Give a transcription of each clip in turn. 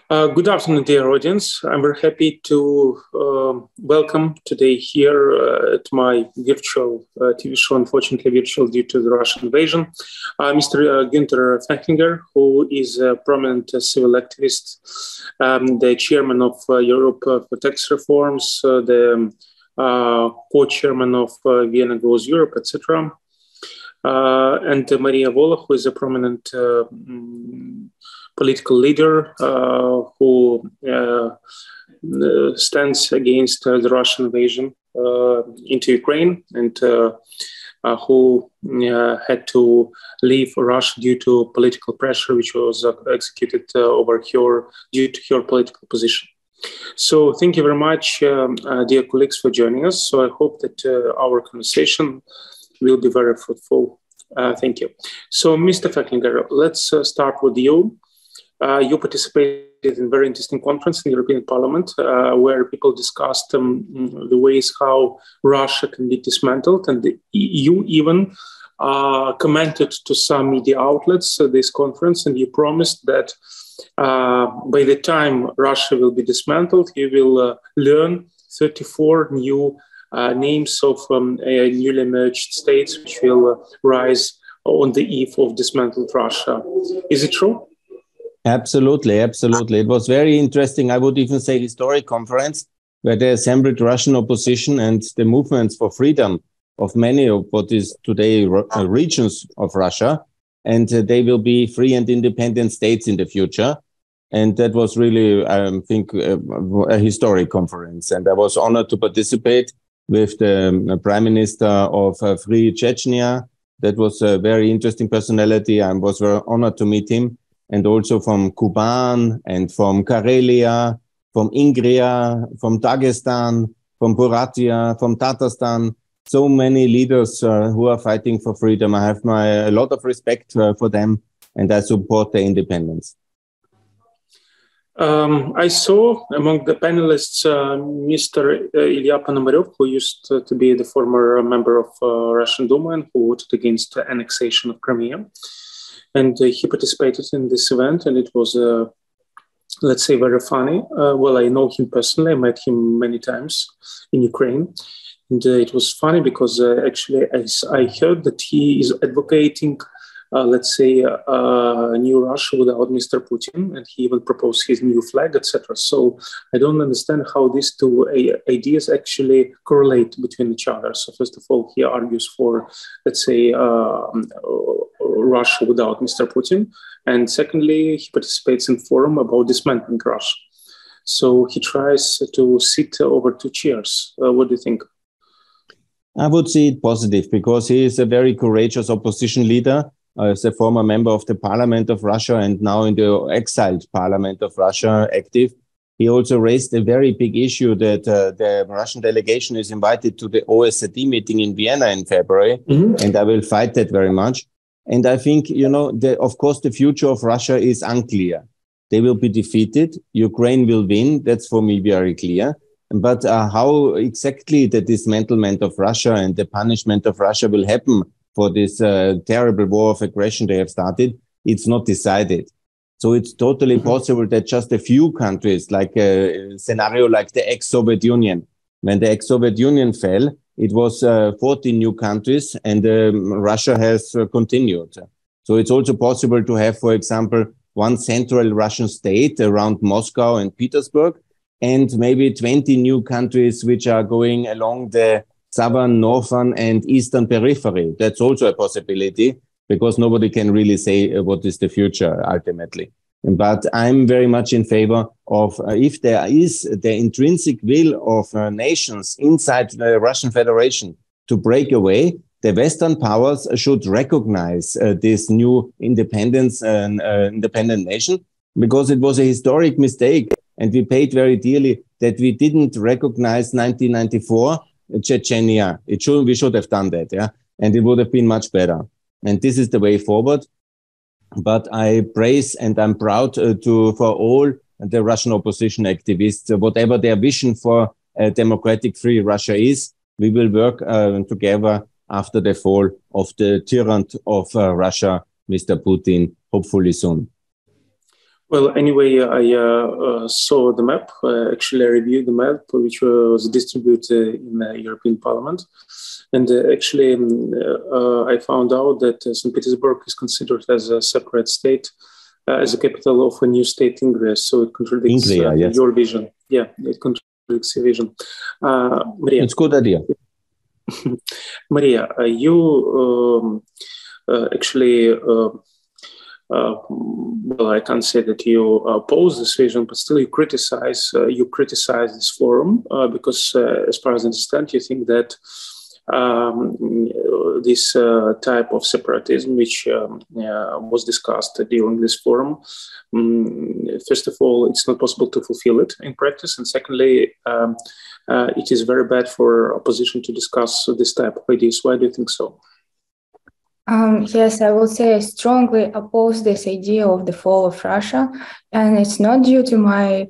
Good afternoon, dear audience. I'm very happy to welcome today here at my virtual TV show, unfortunately virtual due to the Russian invasion, Mr. Günther Fechlinger, who is a prominent civil activist, the chairman of Europe for Tax Reforms, the co-chairman of Vienna Goes Europe, etc. And Maria Vola, who is a prominent political leader who stands against the Russian invasion into Ukraine and who had to leave Russia due to political pressure, which was executed over her due to her political position. So thank you very much, dear colleagues, for joining us. So I hope that our conversation will be very fruitful. Thank you. So, Mr. Fechlinger, let's start with you. You participated in a very interesting conference in the European Parliament where people discussed the ways how Russia can be dismantled, and you even commented to some media outlets this conference, and you promised that by the time Russia will be dismantled, you will learn 34 new names of newly emerged states which will rise on the eve of dismantled Russia. Is it true? Absolutely, absolutely. It was very interesting. I would even say historic conference where they assembled Russian opposition and the movements for freedom of many of what is today regions of Russia. And they will be free and independent states in the future. And that was really, I think, a historic conference. And I was honored to participate with the Prime Minister of Free Chechnya. That was a very interesting personality. I was very honored to meet him. And also from Kuban and from Karelia, from Ingria, from Dagestan, from Buryatia, from Tatarstan. So many leaders who are fighting for freedom. I have a lot of respect for them, and I support their independence. I saw among the panelists Mr. Ilya Ponomarev, who used to be the former member of Russian Duma and who voted against the annexation of Crimea. And he participated in this event, and it was, let's say, very funny. Well, I know him personally. I met him many times in Ukraine. And it was funny because actually I heard that he is advocating, let's say, a new Russia without Mr. Putin, and he even proposed his new flag, etc. So I don't understand how these two ideas actually correlate between each other. So first of all, he argues for, let's say, Russia without Mr. Putin. And secondly, he participates in forum about dismantling Russia. So he tries to sit over two chairs. What do you think? I would see it positive because he is a very courageous opposition leader. As a former member of the Parliament of Russia and now in the exiled Parliament of Russia active. He also raised a very big issue that the Russian delegation is invited to the OSCE meeting in Vienna in February. And I will fight that very much. And I think, you know, of course, the future of Russia is unclear. They will be defeated. Ukraine will win. That's for me very clear. But how exactly the dismantlement of Russia and the punishment of Russia will happen for this terrible war of aggression they have started, it's not decided. So it's totally possible that just a few countries, like a scenario like the ex-Soviet Union, when the ex-Soviet Union fell, it was 14 new countries and Russia has continued. So it's also possible to have, for example, one central Russian state around Moscow and Petersburg, and maybe 20 new countries which are going along the southern, northern, and eastern periphery. That's also a possibility because nobody can really say what is the future ultimately. But I'm very much in favor of if there is the intrinsic will of nations inside the Russian Federation to break away, the Western powers should recognize this new independent nation because it was a historic mistake. And we paid very dearly that we didn't recognize 1994 Chechnya. We should have done that, yeah, and it would have been much better. And this is the way forward. But I praise and I'm proud for all the Russian opposition activists, whatever their vision for a democratic free Russia is. We will work together after the fall of the tyrant of Russia, Mr. Putin, hopefully soon. Well, anyway, I saw the map. Actually, I reviewed the map, which was distributed in the European Parliament. And actually, I found out that St. Petersburg is considered as a separate state, as a capital of a new state, Ingria. So it contradicts yes. your vision. Yeah, it contradicts your vision. Maria. It's a good idea. Maria, you actually... well, I can't say that you oppose this vision, but still you criticize this forum because, as far as I understand, you think that this type of separatism, which was discussed during this forum, first of all, it's not possible to fulfill it in practice, and secondly, it is very bad for opposition to discuss this type of ideas. Why do you think so? Yes, I will say I strongly oppose this idea of the fall of Russia, and it's not due to my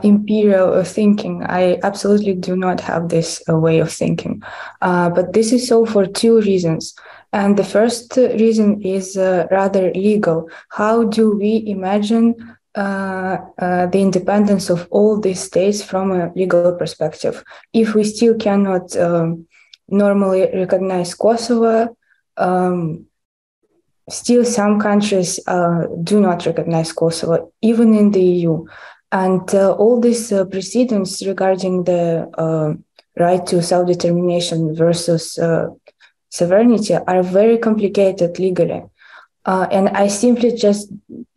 imperial thinking. I absolutely do not have this way of thinking, but this is so for two reasons. And the first reason is rather legal. How do we imagine the independence of all these states from a legal perspective if we still cannot normally recognize Kosovo? Still, some countries do not recognize Kosovo, even in the EU. And all these precedents regarding the right to self-determination versus sovereignty are very complicated legally. And I simply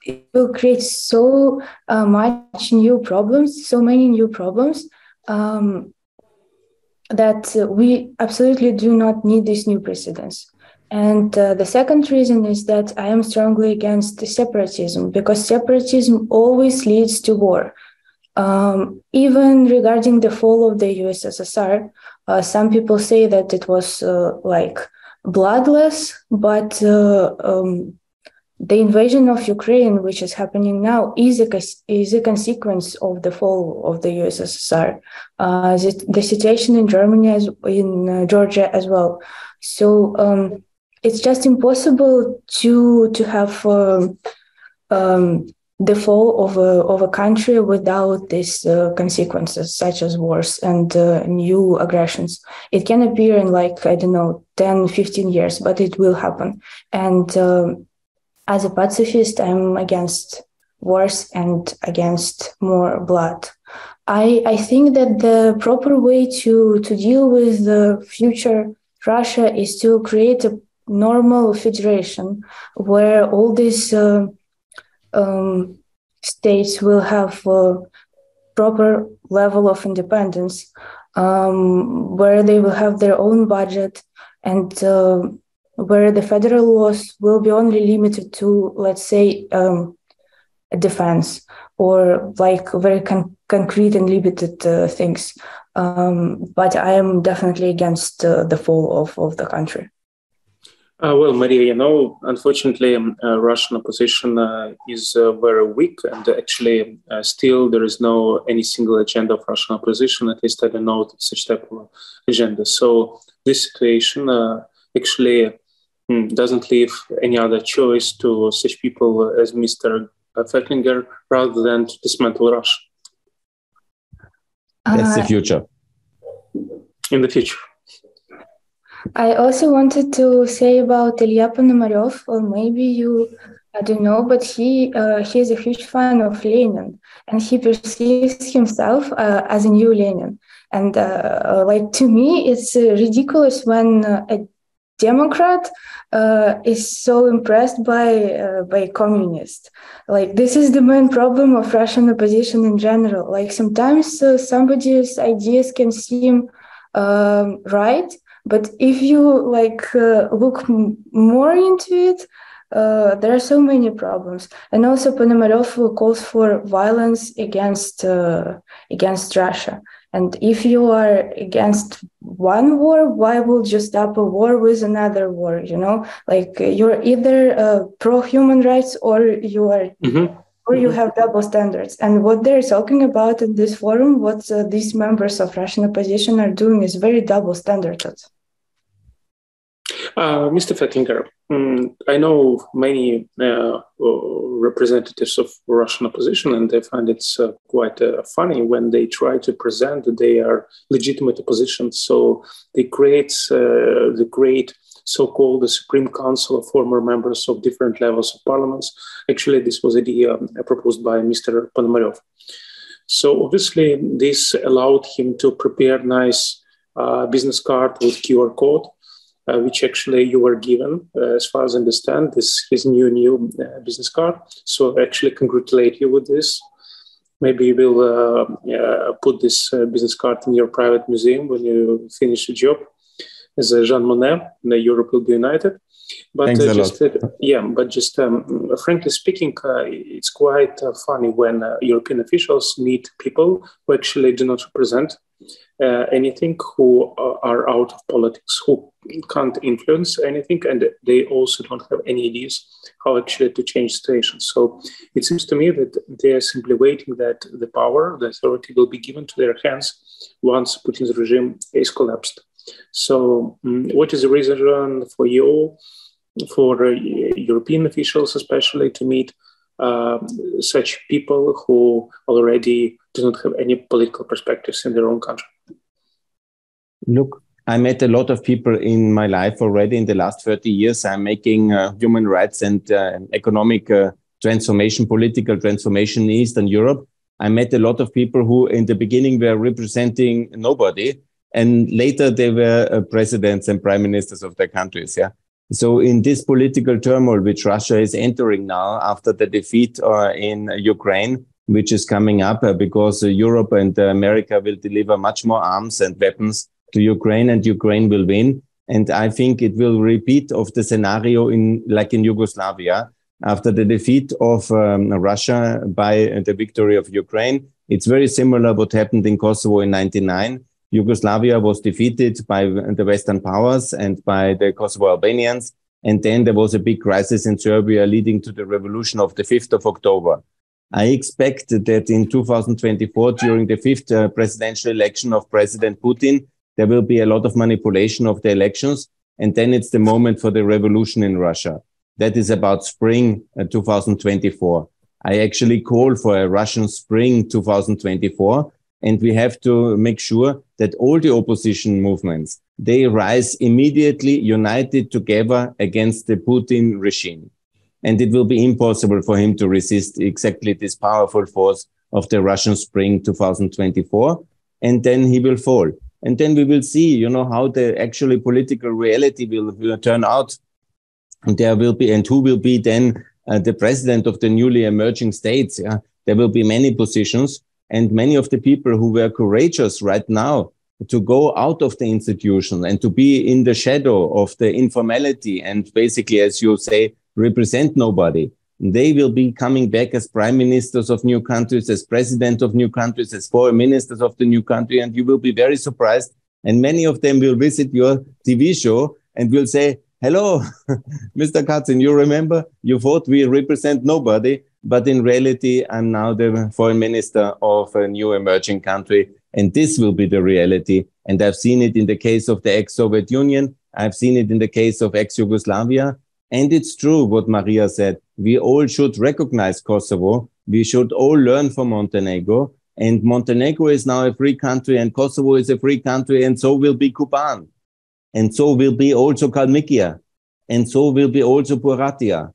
it will create so many new problems, that we absolutely do not need these new precedents. And the second reason is that I am strongly against separatism, because separatism always leads to war. Even regarding the fall of the USSR, some people say that it was bloodless, but the invasion of Ukraine, which is happening now, is a consequence of the fall of the USSR. The situation in Germany, in Georgia as well. So it's just impossible to have the fall of a country without these consequences, such as wars and new aggressions. It can appear in 10, 15 years, but it will happen. And as a pacifist, I'm against wars and against more blood. I think that the proper way to deal with the future Russia is to create a normal federation where all these states will have a proper level of independence, where they will have their own budget, and where the federal laws will be only limited to, let's say, defense or very concrete and limited things. But I am definitely against the fall of the country. Well, Maria, unfortunately, Russian opposition is very weak, and actually, still there is no any single agenda of Russian opposition. At least I don't know such type of agenda. So this situation actually doesn't leave any other choice to such people as Mr. Fettlinger rather than to dismantle Russia. That's the future. In the future. I also wanted to say about Ilya Ponomarev, or maybe I don't know, but he is a huge fan of Lenin, and he perceives himself as a new Lenin. And to me, it's ridiculous when a Democrat is so impressed by communists. This is the main problem of Russian opposition in general. Sometimes somebody's ideas can seem right, but if you look more into it, there are so many problems. And also Ponomarev calls for violence against Russia. And if you are against one war, why would you stop a war with another war? You're either pro-human rights or you are, or you have double standards. And what they're talking about in this forum, what these members of Russian opposition are doing, is very double standarded. Mr. Fettlinger, I know many representatives of Russian opposition, and they find it's quite funny when they try to present that they are legitimate opposition. So they create the great so-called the Supreme Council of former members of different levels of parliaments. Actually, this was an idea proposed by Mr. Ponomarev. So obviously, this allowed him to prepare nice business card with QR code, which actually you were given, as far as I understand, this his new business card. So I actually congratulate you with this. Maybe you will put this business card in your private museum when you finish the job as a Jean Monnet, and Europe will be united. But frankly speaking, it's quite funny when European officials meet people who actually do not represent anything, who are out of politics, who can't influence anything, and they also don't have any ideas how actually to change situations. So it seems to me that they are simply waiting that the power, the authority will be given to their hands once Putin's regime is collapsed. So what is the reason for you, for European officials especially, to meet such people who already do not have any political perspectives in their own country? Look, I met a lot of people in my life already in the last 30 years. I'm making human rights and economic transformation, political transformation in Eastern Europe. I met a lot of people who in the beginning were representing nobody, and later they were presidents and prime ministers of their countries. Yeah. So in this political turmoil, which Russia is entering now after the defeat in Ukraine, which is coming up because Europe and America will deliver much more arms and weapons to Ukraine, and Ukraine will win. And I think it will repeat of the scenario like in Yugoslavia. After the defeat of Russia by the victory of Ukraine, it's very similar what happened in Kosovo in 1999. Yugoslavia was defeated by the Western powers and by the Kosovo Albanians. And then there was a big crisis in Serbia leading to the revolution of the 5th of October. I expect that in 2024, during the 5th presidential election of President Putin, there will be a lot of manipulation of the elections. And then it's the moment for the revolution in Russia. That is about spring 2024. I actually call for a Russian spring 2024. And we have to make sure that all the opposition movements, they rise immediately united together against the Putin regime. And it will be impossible for him to resist exactly this powerful force of the Russian spring 2024. And then he will fall. And then we will see, how the actually political reality will turn out. And there will be, and who will be then the president of the newly emerging states. Yeah? There will be many positions. And many of the people who were courageous right now to go out of the institution and to be in the shadow of the informality and basically, as you say, represent nobody, they will be coming back as prime ministers of new countries, as president of new countries, as foreign ministers of the new country. And you will be very surprised. And many of them will visit your TV show and will say, hello, Mr. Kacin, you remember you thought we represent nobody. But in reality, I'm now the foreign minister of a new emerging country. And this will be the reality. And I've seen it in the case of the ex-Soviet Union. I've seen it in the case of ex-Yugoslavia. And it's true what Maria said. We all should recognize Kosovo. We should all learn from Montenegro. And Montenegro is now a free country and Kosovo is a free country. And so will be Kuban. And so will be also Kalmykia. And so will be also Buryatia.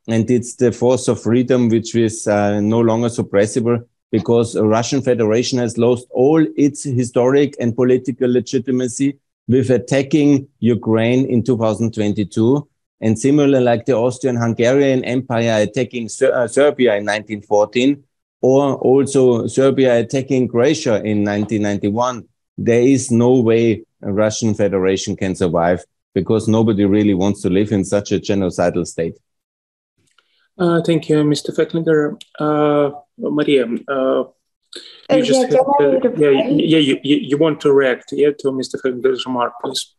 And it's the force of freedom, which is no longer suppressible because the Russian Federation has lost all its historic and political legitimacy with attacking Ukraine in 2022. And similar like the Austrian-Hungarian Empire attacking Serbia in 1914, or also Serbia attacking Croatia in 1991. There is no way a Russian Federation can survive because nobody really wants to live in such a genocidal state. Thank you, Mr. Fettlinger. Maria, you want to react to Mr. Fettlinger's remark, please?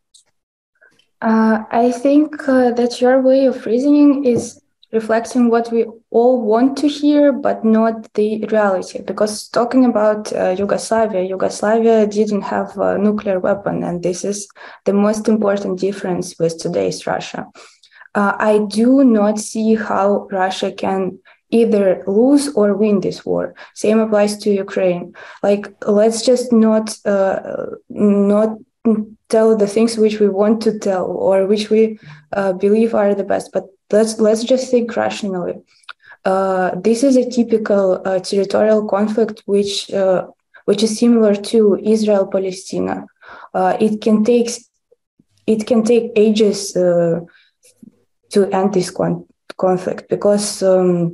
I think that your way of reasoning is reflecting what we all want to hear, but not the reality. Because talking about Yugoslavia didn't have a nuclear weapon, and this is the most important difference with today's Russia. I do not see how Russia can either lose or win this war. Same applies to Ukraine. Like, let's just not tell the things which we want to tell or which we believe are the best, but let's just think rationally. This is a typical territorial conflict which is similar to Israel-Palestine. It can take ages to end this conflict because, of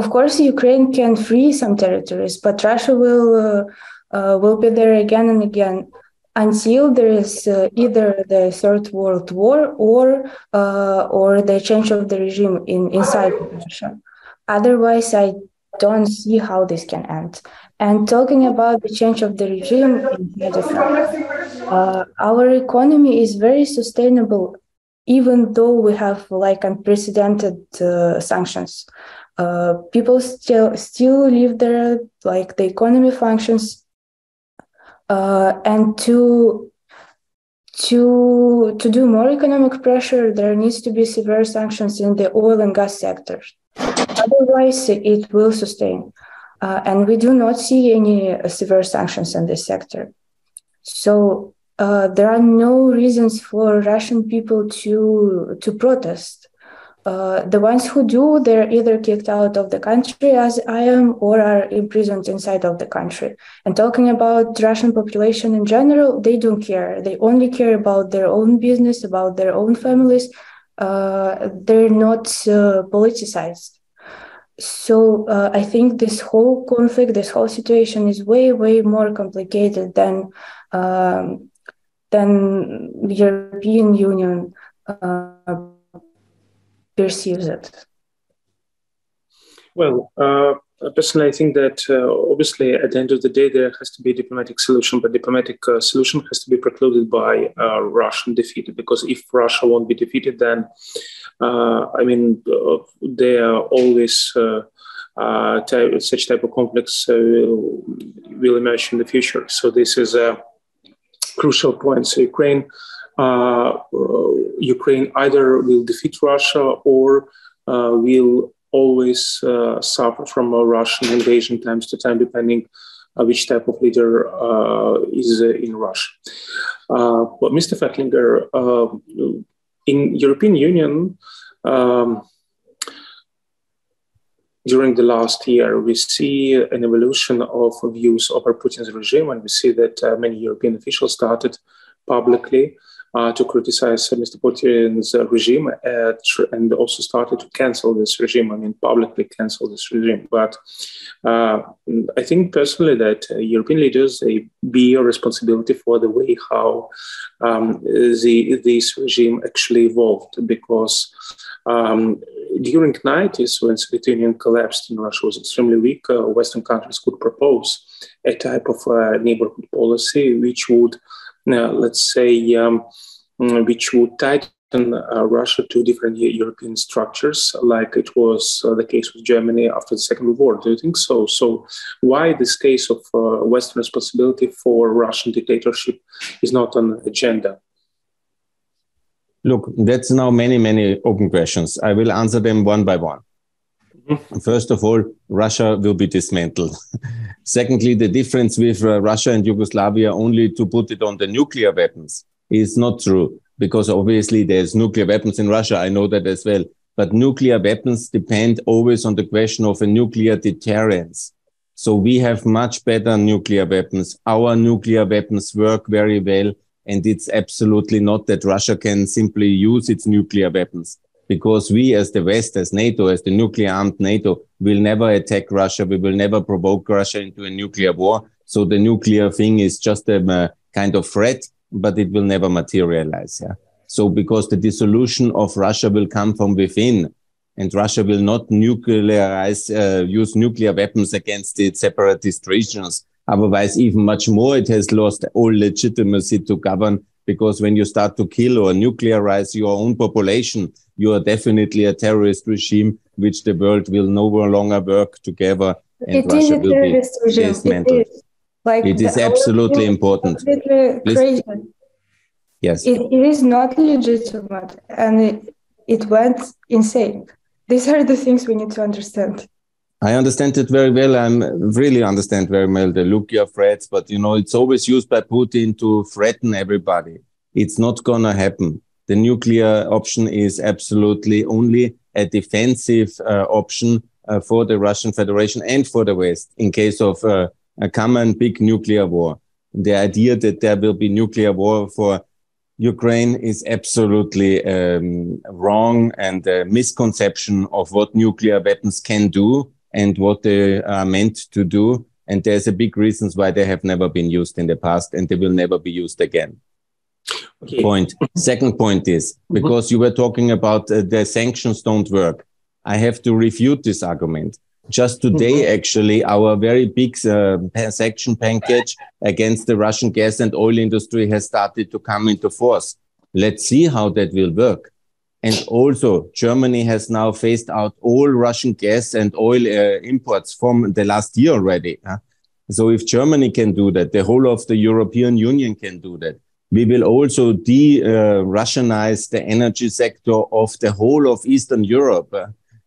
course, Ukraine can free some territories, but Russia will be there again and again until there is either the Third World War or the change of the regime inside Russia. Otherwise, I don't see how this can end. And talking about the change of the regime inside of Russia, our economy is very sustainable, even though we have like unprecedented sanctions. People still live there, like the economy functions. And to do more economic pressure, there needs to be severe sanctions in the oil and gas sector. Otherwise, it will sustain. And we do not see any severe sanctions in this sector. So there are no reasons for Russian people to protest. The ones who do, they're either kicked out of the country, as I am, or are imprisoned inside of the country. And talking about Russian population in general, they don't care. They only care about their own business, about their own families. They're not politicized. So I think this whole conflict, this whole situation is way, way more complicated than the European Union perceives it. Well, personally, I think that obviously at the end of the day, there has to be a diplomatic solution, but diplomatic solution has to be precluded by Russian defeat, because if Russia won't be defeated, then there are always such type of conflicts will emerge in the future. So this is a crucial point. So Ukraine either will defeat Russia or will always suffer from a Russian invasion times to time, depending which type of leader is in Russia. But Mr. Fettlinger, in European Union, during the last year, we see an evolution of views over Putin's regime, and we see that many European officials started publicly to criticize Mr. Putin's regime and also started to cancel this regime, publicly cancel this regime. But I think personally that European leaders, they bear responsibility for the way how this regime actually evolved, because during the 90s, when Soviet Union collapsed and Russia was extremely weak, Western countries could propose a type of neighborhood policy which would, which would tighten Russia to different European structures, like it was the case with Germany after the Second World War. Do you think so? So why this case of Western responsibility for Russian dictatorship is not on the agenda? Look, that's now many, many open questions. I will answer them one by one. Mm-hmm. First of all, Russia will be dismantled. Secondly, the difference with Russia and Yugoslavia only to put it on the nuclear weapons is not true, because obviously there's nuclear weapons in Russia. I know that as well. But nuclear weapons depend always on the question of a nuclear deterrence. So we have much better nuclear weapons. Our nuclear weapons work very well. And it's absolutely not that Russia can simply use its nuclear weapons, because we as the West, as NATO, as the nuclear armed NATO, will never attack Russia. We will never provoke Russia into a nuclear war. So the nuclear thing is just a kind of threat, but it will never materialize. Yeah. So because the dissolution of Russia will come from within, and Russia will not use nuclear weapons against its separatist regions. Otherwise, even much more, it has lost all legitimacy to govern because when you start to kill or nuclearize your own population, you are definitely a terrorist regime, which the world will no longer work together, and Russia will be dismantled. It is absolutely important. Crazy. Yes. It is not legitimate, and it went insane. These are the things we need to understand. I understand it very well. I really understand very well the nuclear threats, but it's always used by Putin to threaten everybody. It's not gonna happen. The nuclear option is absolutely only a defensive option for the Russian Federation and for the West in case of a common big nuclear war. The idea that there will be nuclear war for Ukraine is absolutely wrong, and a misconception of what nuclear weapons can do and what they are meant to do. And there's a big reasons why they have never been used in the past, and they will never be used again. Okay. Second point is, because you were talking about the sanctions don't work, I have to refute this argument. Just today, actually, our very big sanction package against the Russian gas and oil industry has started to come into force. Let's see how that will work. And also, Germany has now phased out all Russian gas and oil imports from the last year already. So if Germany can do that, the whole of the European Union can do that. We will also de-Russianize the energy sector of the whole of Eastern Europe.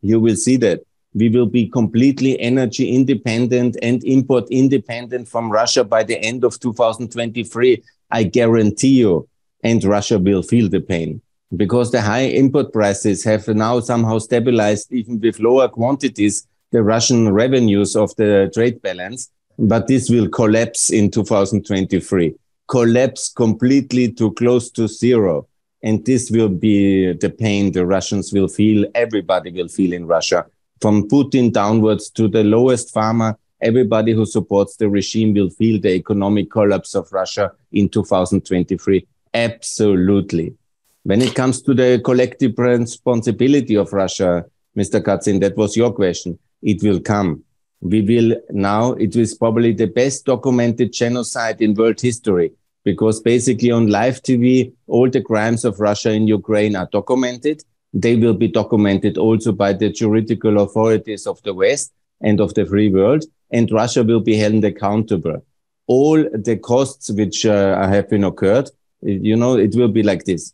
You will see that. We will be completely energy independent and import independent from Russia by the end of 2023. I guarantee you. And Russia will feel the pain, because the high import prices have now somehow stabilized, even with lower quantities, the Russian revenues of the trade balance. But this will collapse in 2023, collapse completely to close to zero. And this will be the pain the Russians will feel, everybody will feel in Russia. From Putin downwards to the lowest farmer, everybody who supports the regime will feel the economic collapse of Russia in 2023. Absolutely. When it comes to the collective responsibility of Russia, Mr. Kacin, that was your question. It will come. We will now, it is probably the best documented genocide in world history, because basically on live TV, all the crimes of Russia in Ukraine are documented. They will be documented also by the juridical authorities of the West and of the free world, and Russia will be held accountable. All the costs which have been occurred, it will be like this.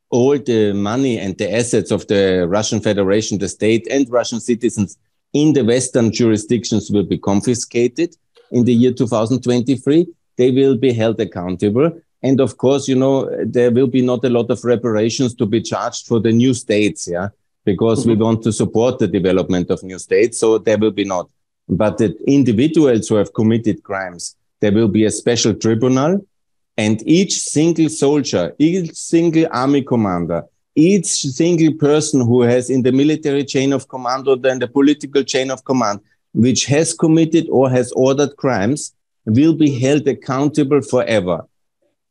All the money and the assets of the Russian Federation, the state and Russian citizens in the Western jurisdictions will be confiscated in the year 2023. They will be held accountable. And of course, there will be not a lot of reparations to be charged for the new states, because we want to support the development of new states. So there will be not. But the individuals who have committed crimes, there will be a special tribunal, and each single soldier, each single army commander, each single person who has in the military chain of command or then the political chain of command, which has committed or has ordered crimes, will be held accountable forever.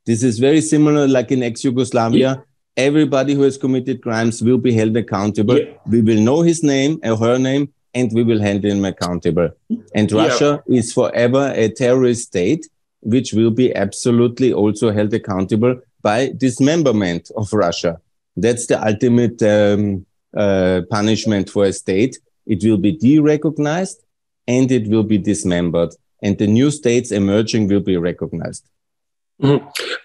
This is very similar like in ex-Yugoslavia. Everybody who has committed crimes will be held accountable. We will know his name or her name, and we will hold him accountable. And Russia is forever a terrorist state, which will be absolutely also held accountable by dismemberment of Russia. That's the ultimate punishment for a state. It will be derecognized and it will be dismembered. And the new states emerging will be recognized.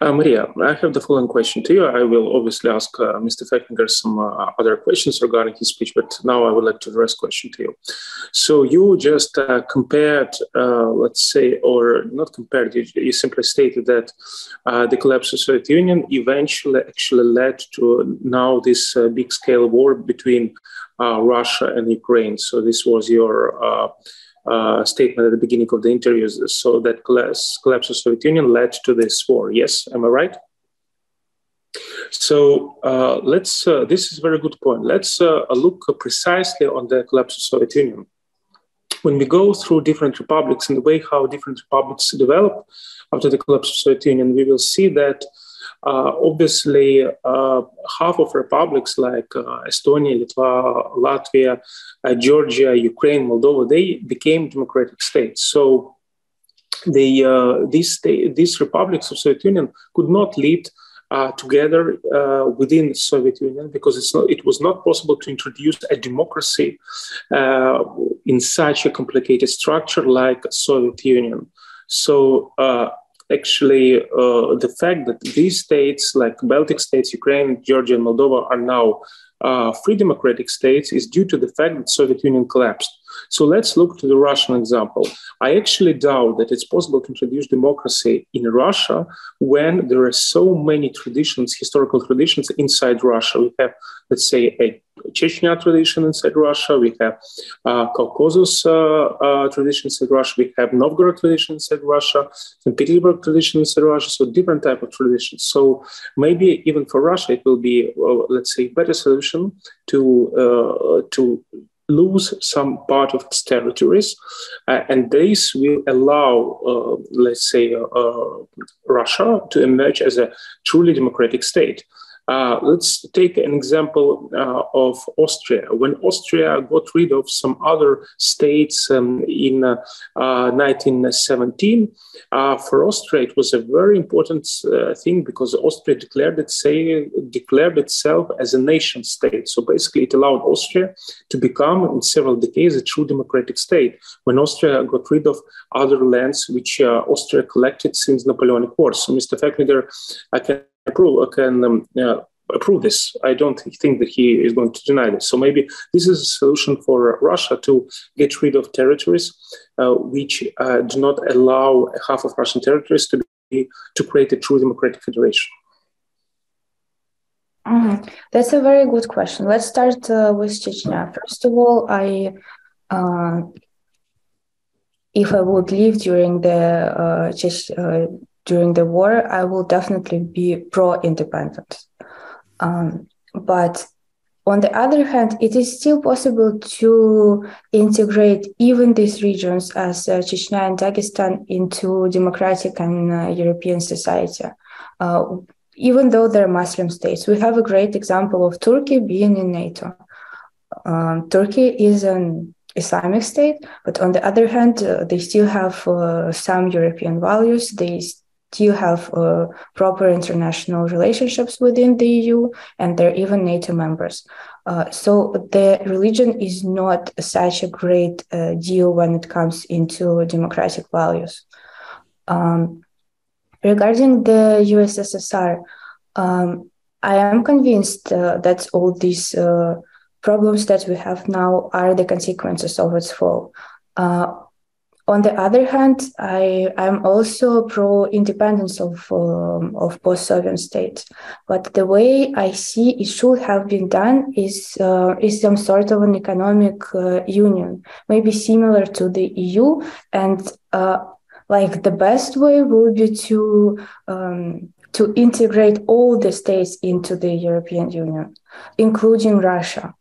Maria, I have the following question to you. I will obviously ask Mr. Fechtinger some other questions regarding his speech, but now I would like to address a question to you. So you just compared, let's say, or not compared, you simply stated that the collapse of the Soviet Union eventually actually led to now this big scale war between Russia and Ukraine. So this was your statement at the beginning of the interviews. So that collapse of the Soviet Union led to this war. Yes, am I right? So let's. This is a very good point. Let's look precisely on the collapse of the Soviet Union. When we go through different republics and the way how different republics develop after the collapse of the Soviet Union, we will see that obviously half of republics like Estonia, Litva, Latvia, Georgia, Ukraine, Moldova, they became democratic states. So these republics of Soviet Union could not lead together within the Soviet Union, because it was not possible to introduce a democracy in such a complicated structure like Soviet Union. So actually, the fact that these states, like Baltic states, Ukraine, Georgia, and Moldova, are now free democratic states is due to the fact that Soviet Union collapsed. So let's look to the Russian example. I actually doubt that it's possible to introduce democracy in Russia when there are so many traditions, historical traditions inside Russia. We have, let's say, a Chechnya tradition inside Russia. We have Caucasus tradition inside Russia. We have Novgorod tradition inside Russia, St. Petersburg tradition inside Russia. So different type of traditions. So maybe even for Russia, it will be, let's say, better solution to lose some part of its territories, and this will allow, let's say, Russia to emerge as a truly democratic state. Let's take an example of Austria. When Austria got rid of some other states in 1917, for Austria it was a very important thing, because Austria declared itself as a nation state. So basically it allowed Austria to become, in several decades, a true democratic state. When Austria got rid of other lands which Austria collected since Napoleonic Wars. So Mr. Fechniger, I can approve this. I don't think that he is going to deny this. So maybe this is a solution for Russia to get rid of territories which do not allow half of Russian territories to create a true democratic federation. Mm-hmm. That's a very good question. Let's start with Chechnya. First of all, if I would live during the war, I will definitely be pro-independence. But on the other hand, it is still possible to integrate even these regions as Chechnya and Dagestan into democratic and European society. Even though they're Muslim states, we have a great example of Turkey being in NATO. Turkey is an Islamic state, but on the other hand, they still have some European values. They still have proper international relationships within the EU, and they're even NATO members. So the religion is not such a great deal when it comes into democratic values. Regarding the USSR, I am convinced that all these problems that we have now are the consequences of its fall. On the other hand, I'm also pro-independence of post-Soviet states. But the way I see it should have been done is some sort of an economic union, maybe similar to the EU. And like the best way would be to integrate all the states into the European Union, including Russia.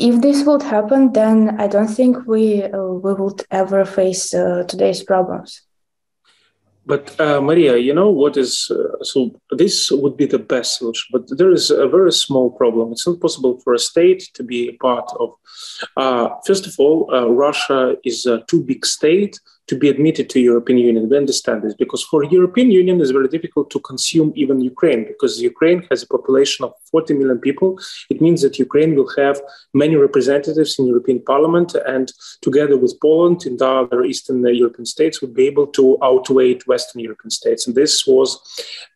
If this would happen, then I don't think we would ever face today's problems. But Maria, you know what is, so this would be the best solution, but there is a very small problem. It's not possible for a state to be a part of. First of all, Russia is a too big state to be admitted to European Union. We understand this because for European Union, it's very difficult to consume even Ukraine, because Ukraine has a population of 40 million people. It means that Ukraine will have many representatives in European Parliament, and together with Poland and other Eastern European states would be able to outweigh Western European states. And this was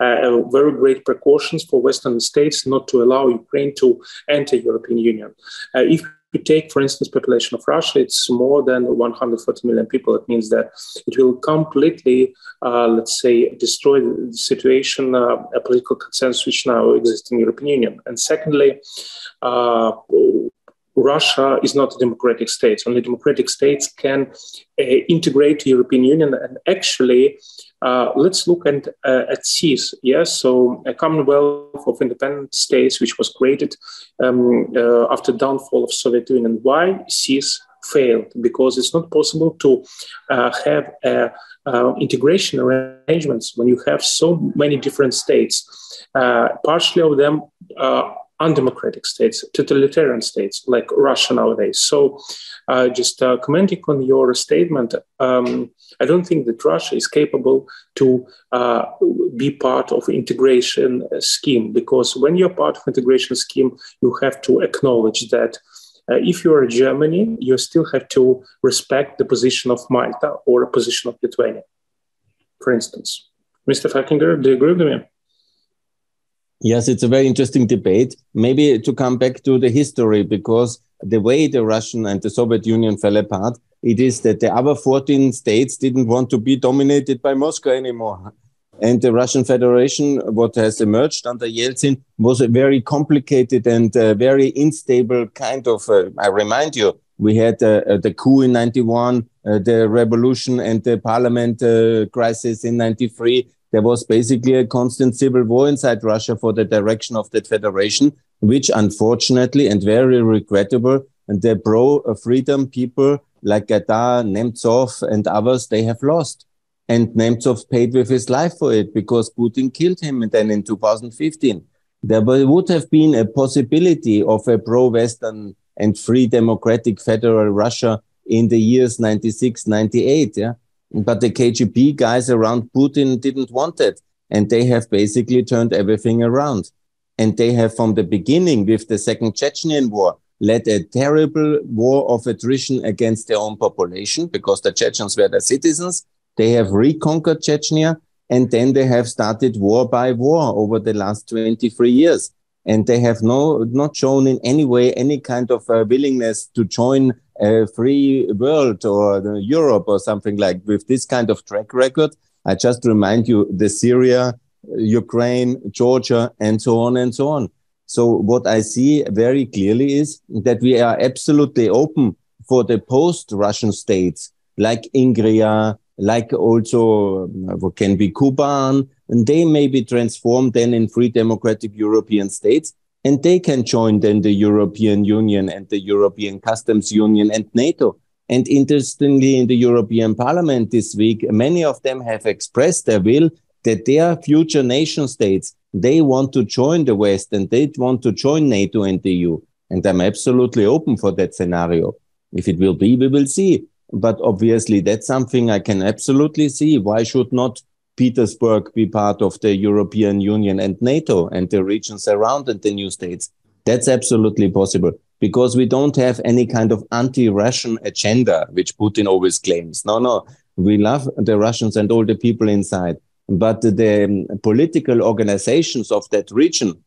a very great precautions for Western states not to allow Ukraine to enter European Union. If you take, for instance, population of Russia, it's more than 140 million people. It means that it will completely, let's say, destroy the situation, a political consensus which now exists in the European Union. And secondly, Russia is not a democratic state. Only democratic states can integrate to European Union. And actually, let's look at CIS. Yes, so a Commonwealth of Independent States, which was created after downfall of Soviet Union. Why CIS failed? Because it's not possible to have integration arrangements when you have so many different states. Partially of them undemocratic states, totalitarian states like Russia nowadays. So just commenting on your statement, I don't think that Russia is capable to be part of integration scheme, because when you're part of integration scheme, you have to acknowledge that if you are Germany, you still have to respect the position of Malta or a position of Lithuania, for instance. Mr. Falkinger, do you agree with me? Yes, it's a very interesting debate. Maybe to come back to the history, because the way the Russian and the Soviet Union fell apart, it is that the other 14 states didn't want to be dominated by Moscow anymore. And the Russian Federation, what has emerged under Yeltsin, was a very complicated and very unstable kind of, I remind you, we had the coup in 91, the revolution and the parliament crisis in 93. There was basically a constant civil war inside Russia for the direction of that federation, which unfortunately and very regrettable, and the pro-freedom people like Gaidar, Nemtsov and others, they have lost. And Nemtsov paid with his life for it because Putin killed him then in 2015. There would have been a possibility of a pro-Western and free democratic federal Russia in the years 96, 98, yeah. But the KGB guys around Putin didn't want it. And they have basically turned everything around. And they have, from the beginning, with the Second Chechenian War, led a terrible war of attrition against their own population, because the Chechens were their citizens. They have reconquered Chechnya, and then they have started war by war over the last 23 years. And they have not shown in any way any kind of willingness to join a free world or Europe or something like with this kind of track record. I just remind you the Syria, Ukraine, Georgia, and so on and so on. So what I see very clearly is that we are absolutely open for the post-Russian states like Ingria, like also what can be Kuban, and they may be transformed then in free democratic European states, and they can join then the European Union and the European Customs Union and NATO. And interestingly, in the European Parliament this week, many of them have expressed their will that their future nation states, they want to join the West and they want to join NATO and the EU. And I'm absolutely open for that scenario. If it will be, we will see. But obviously, that's something I can absolutely see. Why should not Petersburg be part of the European Union and NATO and the regions around and the new states? That's absolutely possible, because we don't have any kind of anti-Russian agenda, which Putin always claims. No, we love the Russians and all the people inside. But the political organizations of that region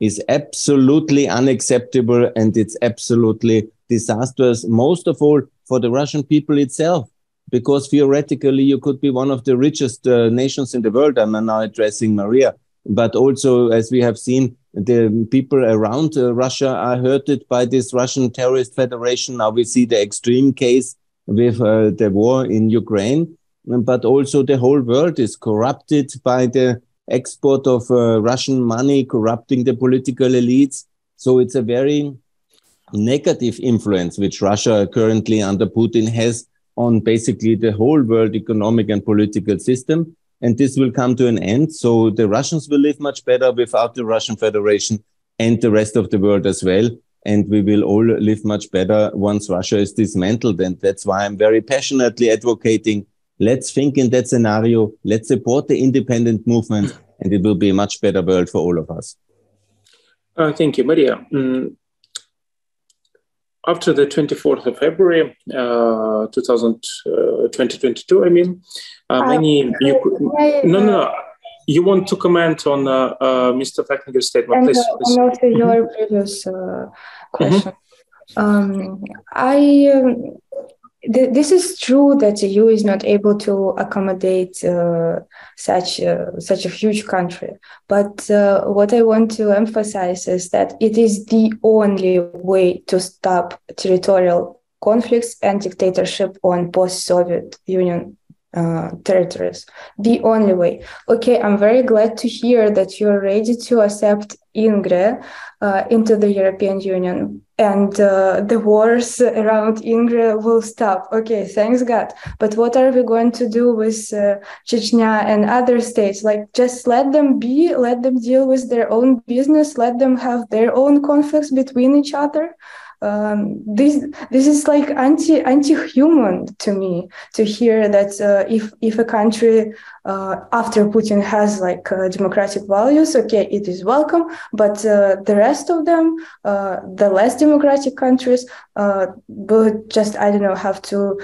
is absolutely unacceptable, and it's absolutely disastrous, most of all for the Russian people itself, because theoretically you could be one of the richest nations in the world. I'm now addressing Maria, but also, as we have seen, the people around Russia are hurted by this Russian terrorist federation. Now we see the extreme case with the war in Ukraine, but also the whole world is corrupted by the export of Russian money, corrupting the political elites. So it's a very negative influence which Russia currently under Putin has on basically the whole world economic and political system. And this will come to an end. So the Russians will live much better without the Russian Federation, and the rest of the world as well. And we will all live much better once Russia is dismantled. And that's why I'm very passionately advocating, let's think in that scenario, let's support the independent movement, and it will be a much better world for all of us. Thank you, Maria. After the 24th of February, 2022, you want to comment on Mr. Falkinger's statement, please? And also your previous question. This is true that the EU is not able to accommodate such a huge country. But what I want to emphasize is that it is the only way to stop territorial conflicts and dictatorship on post-Soviet Union territories. The only way. Okay, I'm very glad to hear that you're ready to accept Ingrid into the European Union, and the wars around Ingrid will stop. Okay, thanks God. But what are we going to do with Chechnya and other states? Like, just let them be, let them deal with their own business, let them have their own conflicts between each other. This is like anti-human to me, to hear that if a country after Putin has like democratic values, okay, it is welcome, but the rest of them, the less democratic countries, will just, I don't know, have to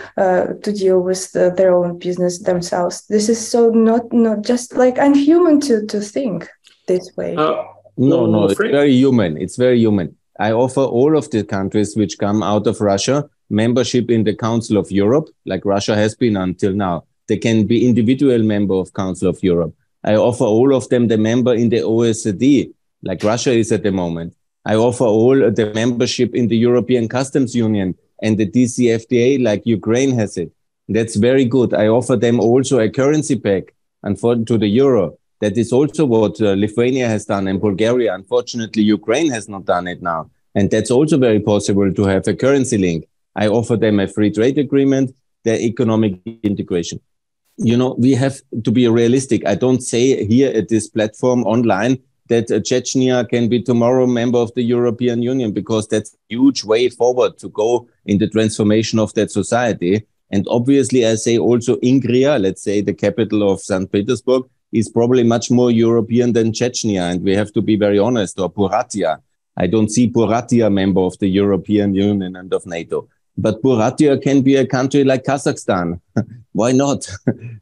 deal with their own business themselves. This is so not just like unhuman to think this way. No, it's very human. It's very human. I offer all of the countries which come out of Russia membership in the Council of Europe, like Russia has been until now. They can be individual member of Council of Europe. I offer all of them the member in the OECD, like Russia is at the moment. I offer all the membership in the European Customs Union and the DCFTA, like Ukraine has it. That's very good. I offer them also a currency peg to the euro. That is also what Lithuania has done and Bulgaria. Unfortunately, Ukraine has not done it now. And that's also very possible to have a currency link. I offer them a free trade agreement, their economic integration. You know, we have to be realistic. I don't say here at this platform online that Chechnya can be tomorrow member of the European Union, because that's a huge way forward to go in the transformation of that society. And obviously, I say also Ingria, let's say the capital of St. Petersburg, is probably much more European than Chechnya. And we have to be very honest, or Buryatia. I don't see Buryatia member of the European Union and of NATO. But Buryatia can be a country like Kazakhstan. Why not?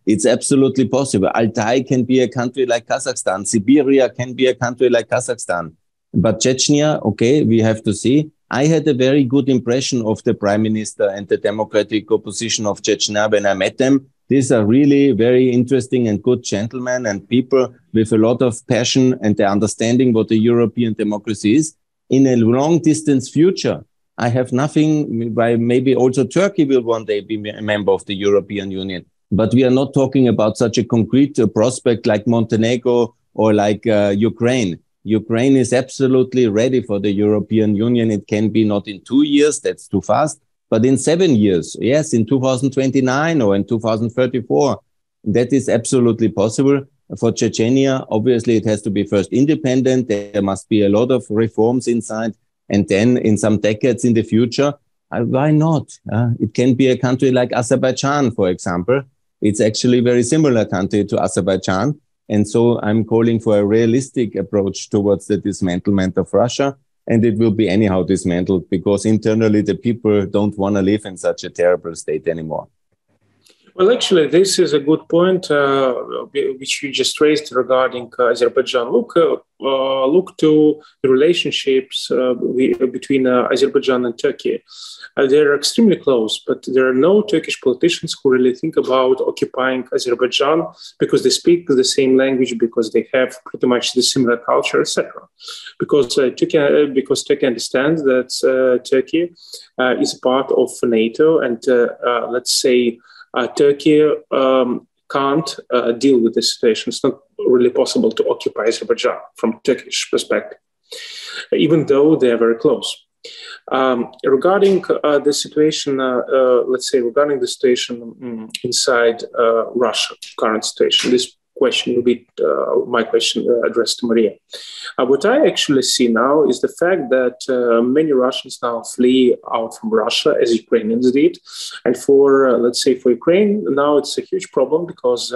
It's absolutely possible. Altai can be a country like Kazakhstan. Siberia can be a country like Kazakhstan. But Chechnya, okay, we have to see. I had a very good impression of the Prime Minister and the democratic opposition of Chechnya when I met them. These are really very interesting and good gentlemen and people with a lot of passion and the understanding what the European democracy is. In a long distance future, I have nothing by maybe also Turkey will one day be a member of the European Union. But we are not talking about such a concrete prospect like Montenegro or like Ukraine. Ukraine is absolutely ready for the European Union. It can be not in 2 years, that's too fast. But in 7 years, yes, in 2029 or in 2034, that is absolutely possible. For Chechnya, obviously, it has to be first independent. There must be a lot of reforms inside. And then in some decades in the future, why not? It can be a country like Azerbaijan, for example. It's actually a very similar country to Azerbaijan. And so I'm calling for a realistic approach towards the dismantlement of Russia. And it will be anyhow dismantled because internally the people don't want to live in such a terrible state anymore. Well, actually, this is a good point which you just raised regarding Azerbaijan. Look to the relationships between Azerbaijan and Turkey. They're extremely close, but there are no Turkish politicians who really think about occupying Azerbaijan because they speak the same language, because they have pretty much the similar culture, etc. Because Turkey understands that Turkey is part of NATO, and let's say Turkey can't deal with this situation. It's not really possible to occupy Azerbaijan from Turkish perspective, even though they are very close. Regarding the situation, regarding the situation inside Russia, current situation, this question will be my question addressed to Maria. What I actually see now is the fact that many Russians now flee out from Russia, as Ukrainians did. And for Ukraine, now it's a huge problem because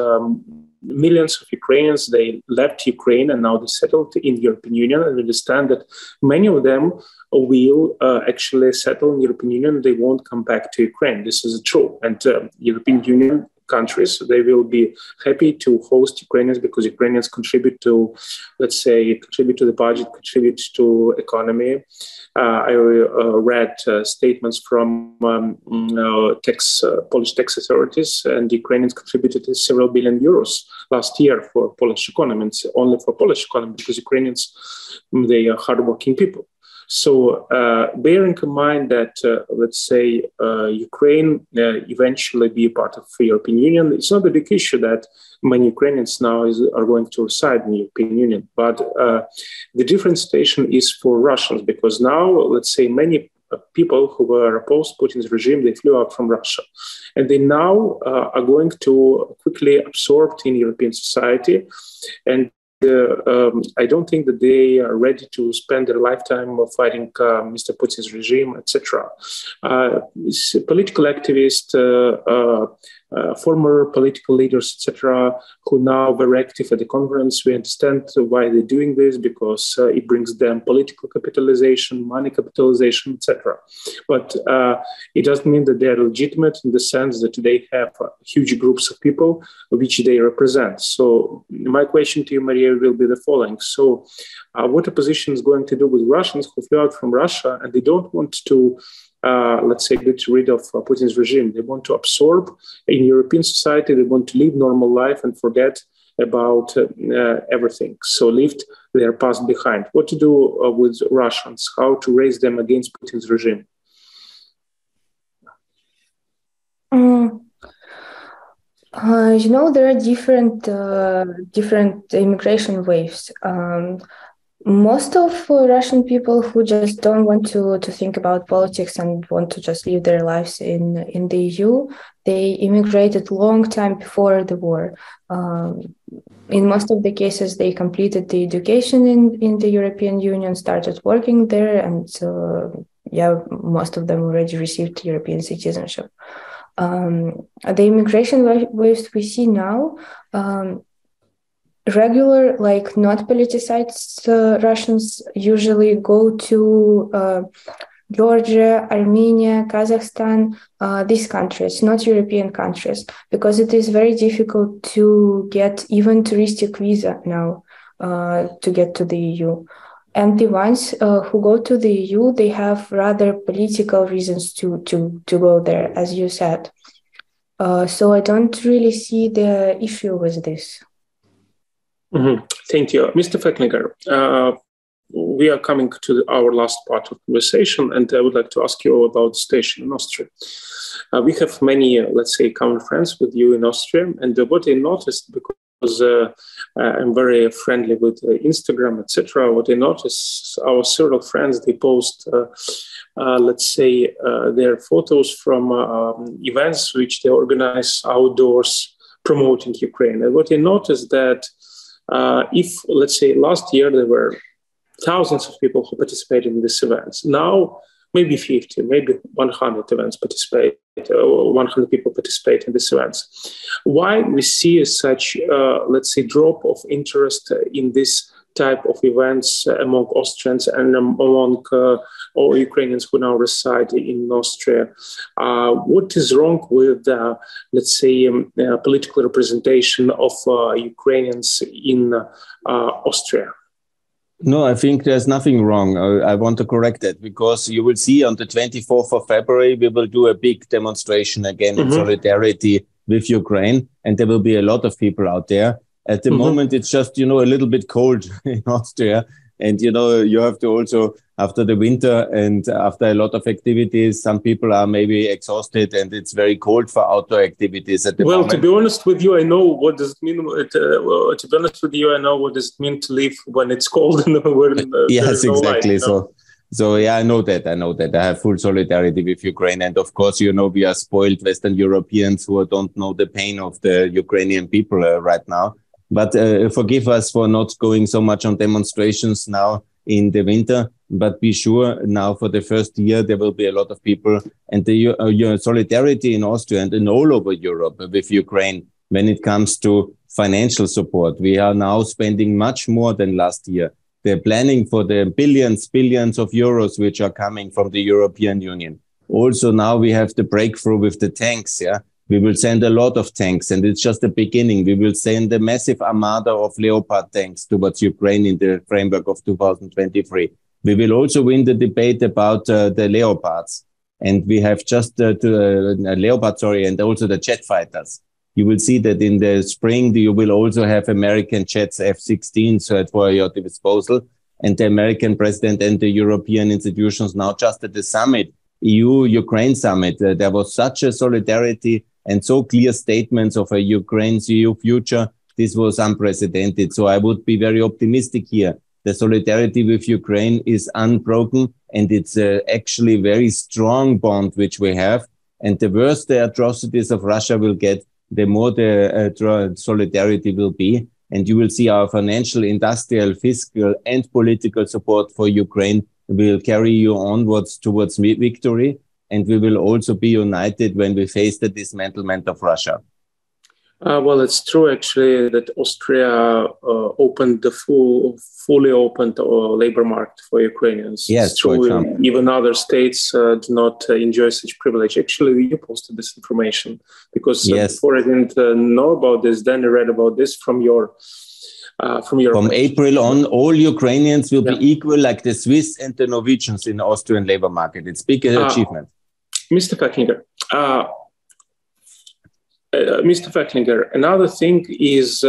millions of Ukrainians, they left Ukraine and now they settled in the European Union. And we understand that many of them will actually settle in the European Union. They won't come back to Ukraine. This is true. And European Union countries, they will be happy to host Ukrainians because Ukrainians contribute to the budget, contribute to economy. I read statements from Polish tax authorities, and Ukrainians contributed several billion euros last year for Polish economy. It's only for Polish economy because Ukrainians, they are hardworking people. So bearing in mind that, let's say, Ukraine eventually be a part of the European Union, it's not a big issue that many Ukrainians now are going to reside in the European Union. But the different situation is for Russians, because now, let's say, many people who were opposed to Putin's regime, they flew out from Russia. And they now are going to quickly absorb in European society. And I don't think that they are ready to spend their lifetime fighting Mr. Putin's regime, etc. Political activists, former political leaders, etc., who now very active at the conference, we understand why they're doing this, because it brings them political capitalization, money capitalization, etc. But it doesn't mean that they are legitimate in the sense that they have huge groups of people which they represent. So my question to you, Maria, will be the following. So what opposition is going to do with Russians who flew out from Russia and they don't want to let's say, get rid of Putin's regime? They want to absorb in European society. They want to live normal life and forget about everything. So leave their past behind. What to do with Russians? How to raise them against Putin's regime? There are different immigration waves. Most of Russian people who just don't want to think about politics and want to just live their lives in the EU, they immigrated long time before the war. In most of the cases, they completed the education in the European Union, started working there, and most of them already received European citizenship. The immigration waves we see now, regular, like not politicized Russians usually go to Georgia, Armenia, Kazakhstan, these countries, not European countries, because it is very difficult to get even touristic visa now to get to the EU. And the ones who go to the EU, they have rather political reasons to go there, as you said. So I don't really see the issue with this. Mm-hmm. Thank you. Mr. Feklinger, we are coming to our last part of conversation, and I would like to ask you about the situation in Austria. We have many, let's say, common friends with you in Austria, and what I noticed, because I'm very friendly with Instagram, etc., what I noticed, our several friends, they post, let's say, their photos from events which they organize outdoors promoting Ukraine. And what I noticed that if, let's say, last year there were thousands of people who participated in these events, now maybe 50, maybe 100 events participate, 100 people participate in these events. Why we see such, let's say, drop of interest in this type of events among Austrians and among all Ukrainians who now reside in Austria? What is wrong with, let's say, political representation of Ukrainians in Austria? No, I think there's nothing wrong. I want to correct that, because you will see on the 24th of February, we will do a big demonstration again in solidarity with Ukraine, and there will be a lot of people out there. At the moment, it's just, a little bit cold in Austria. And, you have to also, after the winter and after a lot of activities, some people are maybe exhausted, and it's very cold for outdoor activities at the moment. Well, to be honest with you, I know what does it mean. To be honest with you, I know what does it mean to live when it's cold and when yes, no exactly. light, So yeah, I know that. I have full solidarity with Ukraine. And of course, we are spoiled Western Europeans who don't know the pain of the Ukrainian people right now. But forgive us for not going so much on demonstrations now in the winter. But be sure now for the first year, there will be a lot of people. And your solidarity in Austria and all over Europe with Ukraine when it comes to financial support. We are now spending much more than last year. They're planning for the billions of euros which are coming from the European Union. Also, now we have the breakthrough with the tanks, yeah? We will send a lot of tanks, and it's just the beginning. We will send a massive armada of Leopard tanks towards Ukraine in the framework of 2023. We will also win the debate about the Leopards. And we have just Leopard, and also the jet fighters. You will see that in the spring, you will also have American jets, F-16s at your disposal. and the American president and the European institutions now just at the summit, EU-Ukraine summit, there was such a solidarity and so clear statements of a Ukraine's EU future. This was unprecedented. So I would be very optimistic here. The solidarity with Ukraine is unbroken, and it's actually a very strong bond which we have. And the worse the atrocities of Russia will get, the more the solidarity will be. And you will see our financial, industrial, fiscal, and political support for Ukraine will carry you onwards towards victory. And we will also be united when we face the dismantlement of Russia. Well, it's true, actually, that Austria opened the fully opened labor market for Ukrainians. Yes, it's true. Even other states do not enjoy such privilege. Actually, you posted this information because before I didn't know about this. Then I read about this from your. From April on, all Ukrainians will be equal, like the Swiss and the Norwegians in the Austrian labor market. It's a big achievement. Mr. Fechlinger, another thing is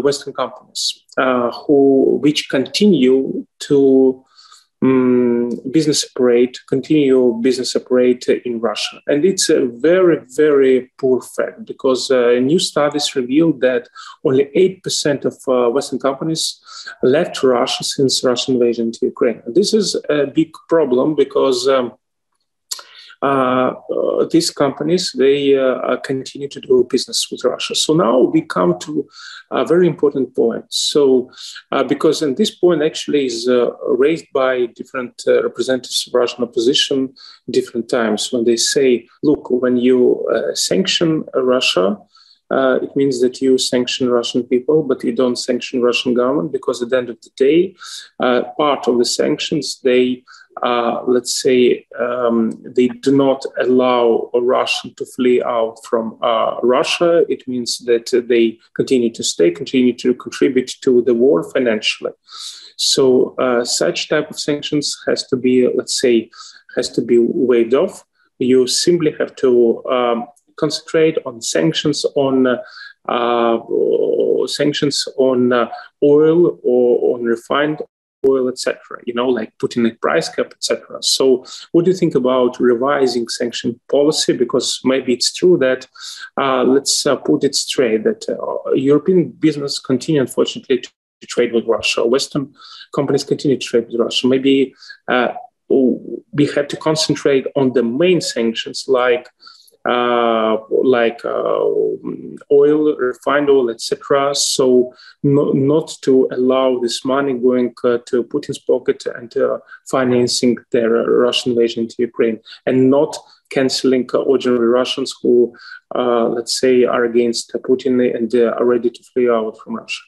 Western companies which continue to continue business operate in Russia, and it's a very, very poor fact because new studies reveal that only 8% of Western companies left Russia since Russian invasion to Ukraine. This is a big problem because these companies, they continue to do business with Russia. So now we come to a very important point. So because in this point actually is raised by different representatives of Russian opposition different times when they say, look, when you sanction Russia, it means that you sanction Russian people, but you don't sanction Russian government because at the end of the day, part of the sanctions, they they do not allow a Russian to flee out from Russia. It means that they continue to contribute to the war financially. So such type of sanctions has to be waived off. You simply have to concentrate on sanctions on oil or on refined oil, etc. Like putting a price cap, etc. So, what do you think about revising sanction policy? Because maybe it's true that let's put it straight that European business continue, unfortunately, to trade with Russia. Western companies continue to trade with Russia. Maybe we have to concentrate on the main sanctions like oil, refined oil, etc. So not to allow this money going to Putin's pocket and financing their Russian invasion into Ukraine, and not canceling ordinary Russians who, are against Putin and are ready to flee out from Russia.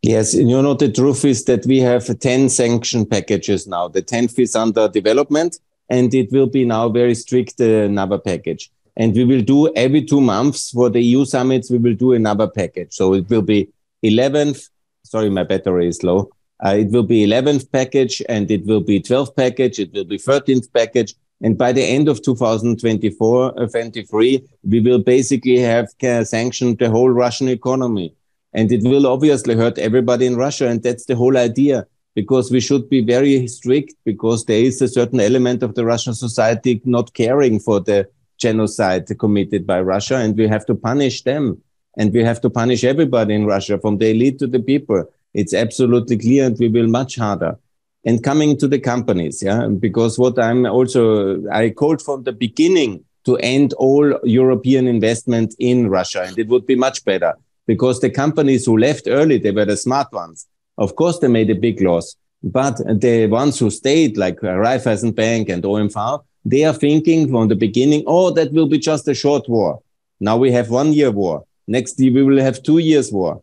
Yes, the truth is that we have 10 sanction packages now. The 10th is under development. And it will be now very strict another package. And we will do every 2 months for the EU summits, we will do another package. So it will be 11th, sorry, my battery is low. It will be 11th package and it will be 12th package. It will be 13th package. And by the end of 2023, we will basically have sanctioned the whole Russian economy. And it will obviously hurt everybody in Russia. And that's the whole idea. Because we should be very strict, because there is a certain element of the Russian society not caring for the genocide committed by Russia, and we have to punish them. And we have to punish everybody in Russia, from the elite to the people. It's absolutely clear, and we will much harder. And coming to the companies, because I called from the beginning to end all European investment in Russia, and it would be much better, because the companies who left early, they were the smart ones. Of course, they made a big loss, but the ones who stayed, like Raiffeisen Bank and OMV, they are thinking from the beginning, that will be just a short war. Now we have 1 year war. Next year, we will have 2 years war.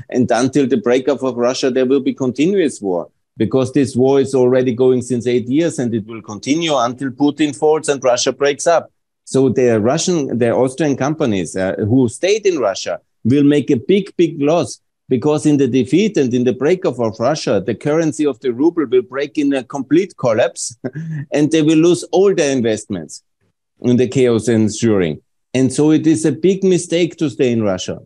And until the breakup of Russia, there will be continuous war, because this war is already going since 8 years and it will continue until Putin falls and Russia breaks up. So the Austrian companies who stayed in Russia will make a big, big loss. Because in the defeat and in the breakup of Russia, the currency of the ruble will break in a complete collapse and they will lose all their investments in the chaos ensuing. And so it is a big mistake to stay in Russia.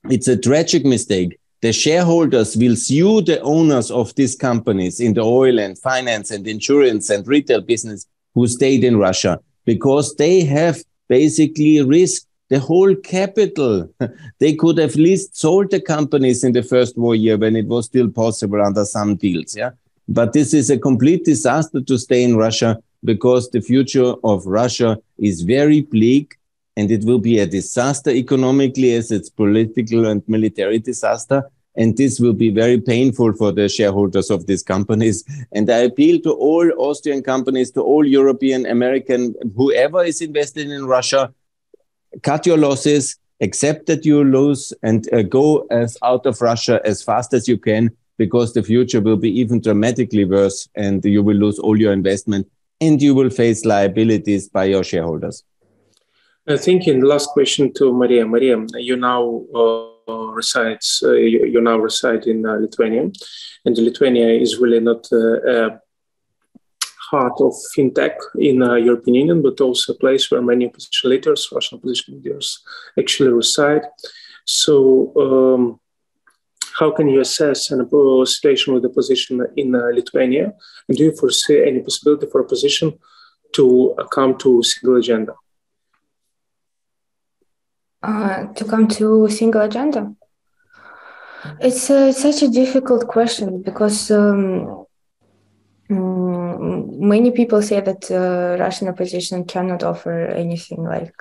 It's a tragic mistake. The shareholders will sue the owners of these companies in the oil and finance and insurance and retail business who stayed in Russia, because they have basically risked the whole capital. They could have at least sold the companies in the first war year when it was still possible under some deals. Yeah. But this is a complete disaster to stay in Russia, because the future of Russia is very bleak, and it will be a disaster economically as it's political and military disaster. And this will be very painful for the shareholders of these companies. And I appeal to all Austrian companies, to all European, American, whoever is invested in Russia, cut your losses, accept that you lose, and go out of Russia as fast as you can, because the future will be even dramatically worse, and you will lose all your investment, and you will face liabilities by your shareholders. Thank you. And the last question to Maria. Maria, you now reside in Lithuania, and Lithuania is really not heart of fintech in European Union, but also a place where many opposition leaders, Russian opposition leaders, actually reside. So, how can you assess a situation with opposition in Lithuania? And do you foresee any possibility for opposition to come to single agenda? To come to a single agenda? It's such a difficult question, because many people say that Russian opposition cannot offer anything like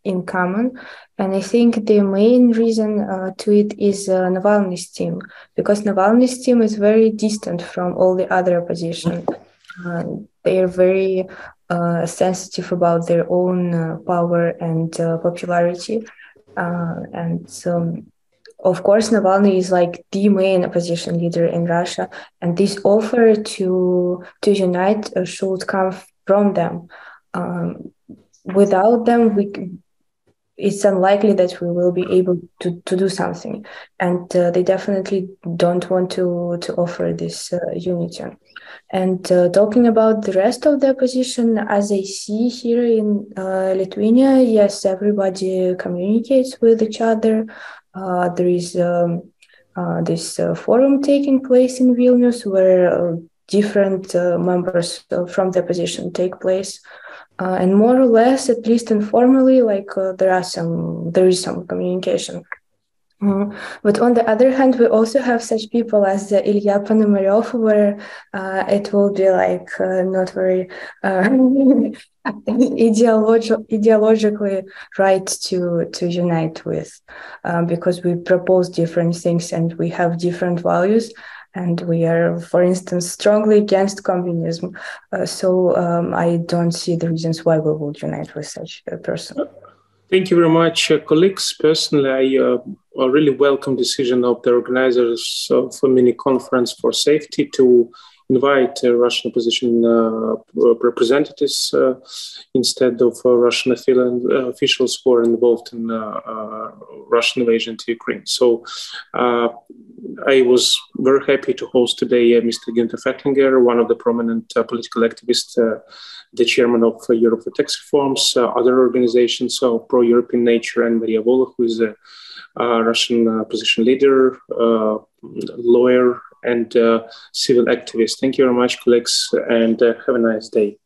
in common. And I think the main reason to it is Navalny's team, because Navalny's team is very distant from all the other opposition. They are very sensitive about their own power and popularity. Of course, Navalny is like the main opposition leader in Russia, and this offer to unite should come from them. Without them, it's unlikely that we will be able to do something, and they definitely don't want to offer this unity. And talking about the rest of the opposition, as I see here in Lithuania, yes, everybody communicates with each other. There is this forum taking place in Vilnius where different members from the opposition take place. And more or less, at least informally, there is some communication. But on the other hand, we also have such people as Ilya Ponomaryov, where it will be not very ideologically right to unite with, because we propose different things and we have different values. And we are, for instance, strongly against communism. So I don't see the reasons why we would unite with such a person. Thank you very much, colleagues. Personally, I really welcome decision of the organizers of a mini conference for safety to invite Russian opposition representatives instead of Russian officials who are involved in Russian invasion to Ukraine. So I was very happy to host today Mr. Günther Fechtinger, one of the prominent political activists, the chairman of Europe for Tax Reforms, other organizations of pro-European nature, and Maria Volokh, who is a Russian opposition leader, lawyer, and civil activist. Thank you very much, colleagues, and have a nice day.